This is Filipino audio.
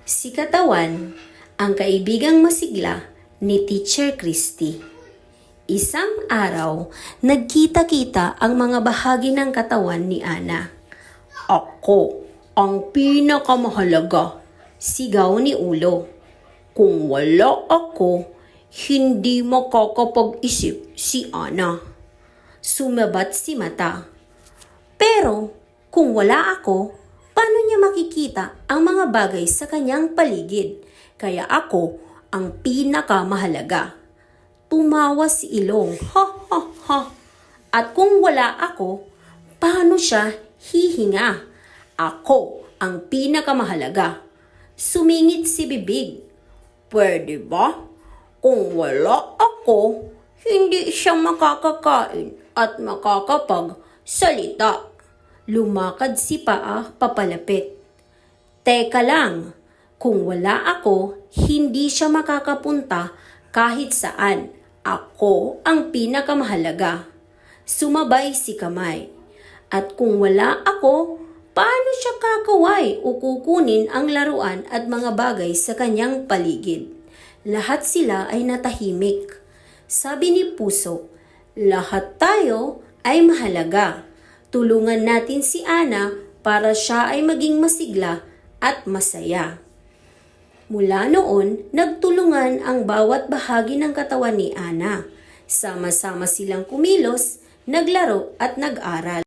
Si Katawan, ang kaibigang masigla ni Teacher Christy. Isang araw, nagkita-kita ang mga bahagi ng katawan ni Ana. "Ako ang pinakamahalaga," sigaw ni Ulo. "Kung wala ako, hindi makakapag-isip si Ana." Sumabat si Mata. "Pero kung wala ako, paano niya makikita ang mga bagay sa kanyang paligid? Kaya ako ang pinakamahalaga." Tumawa si Ilong. "Ha ha ha. At kung wala ako, paano siya hihinga? Ako ang pinakamahalaga." Sumingit si Bibig. "Pwede ba? Kung wala ako, hindi siya makakakain at makakapagsalita." Lumakad si Paa papalapit. "Teka lang, kung wala ako, hindi siya makakapunta kahit saan. Ako ang pinakamahalaga." Sumabay si Kamay. "At kung wala ako, paano siya kakaway o kukunin ang laruan at mga bagay sa kanyang paligid?" Lahat sila ay natahimik. Sabi ni Puso, "Lahat tayo ay mahalaga. Tulungan natin si Ana para siya ay maging masigla at masaya." Mula noon, nagtulungan ang bawat bahagi ng katawan ni Ana. Sama-sama silang kumilos, naglaro at nag-aral.